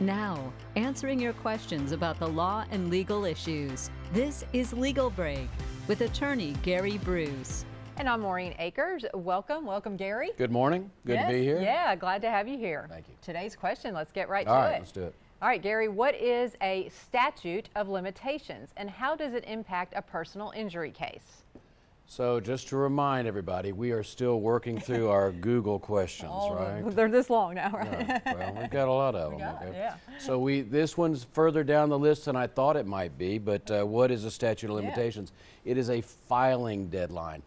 Now, answering your questions about the law and legal issues. This is Legal Break with attorney Gary Bruce. And I'm Maureen Akers. Welcome, Gary. Good morning. Good to be here. Yeah, glad to have you here. Thank you. Today's question, let's get right All to right, it. let's do it. All right, Gary, what is a statute of limitations and how does it impact a personal injury case? So just to remind everybody, we are still working through our Google questions, right? They're this long now, right? Yeah, well, we've got a lot of them. got it, Okay? yeah. So this one's further down the list than I thought it might be, but what is a statute of limitations? It is a filing deadline.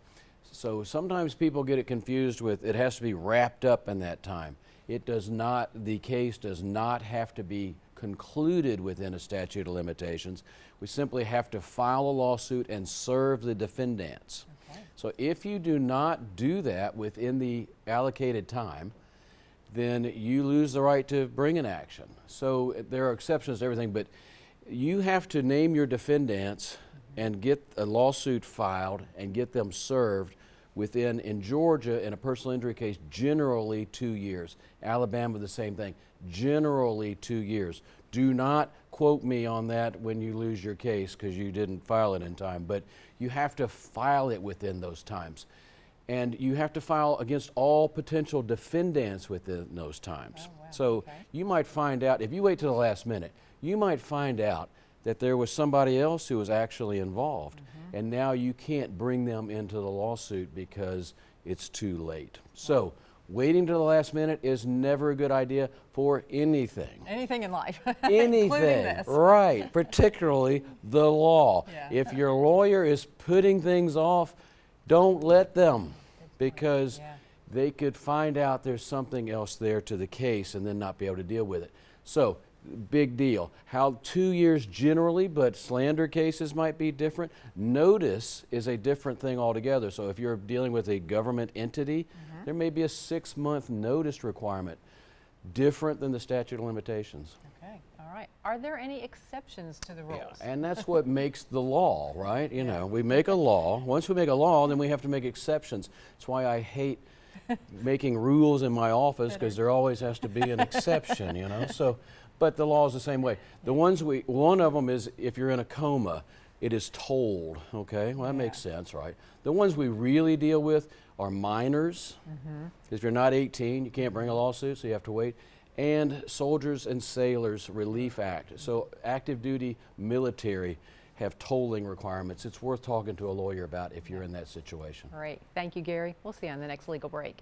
So sometimes people get it confused with it has to be wrapped up in that time. It does not, the case does not have to be concluded within a statute of limitations. We simply have to file a lawsuit and serve the defendants. Okay. So if you do not do that within the allocated time, then you lose the right to bring an action. So there are exceptions to everything, but you have to name your defendants and get a lawsuit filed and get them served within, in Georgia, in a personal injury case, generally 2 years. Alabama, the same thing, generally 2 years. Do not quote me on that when you lose your case because you didn't file it in time, but you have to file it within those times. And you have to file against all potential defendants within those times. Oh, wow. So Okay. you might find out, if you wait till the last minute, you might find out that there was somebody else who was actually involved, and now you can't bring them into the lawsuit because it's too late. So waiting to the last minute is never a good idea for anything. Anything in life, Anything, including this. right, particularly the law. Yeah. If your lawyer is putting things off, don't let them, because Yeah. they could find out there's something else there to the case and then not be able to deal with it. So, big deal. How 2 years generally, but slander cases might be different. Notice is a different thing altogether. So if you're dealing with a government entity, there may be a 6-month notice requirement, different than the statute of limitations. Okay, all right. Are there any exceptions to the rules? Yeah, and that's what makes the law, right? You know, we make a law. Once we make a law, then we have to make exceptions. That's why I hate making rules in my office, because there always has to be an exception, you know? So, but the law is the same way. The ones one of them is if you're in a coma, it is told, okay? Well, that makes sense, right? The ones we really deal with are minors. If you're not 18, you can't bring a lawsuit, so you have to wait. And Soldiers and Sailors Relief Act. So active duty military have tolling requirements. It's worth talking to a lawyer about if you're in that situation. Great. Thank you, Gary. We'll see you on the next Legal Break.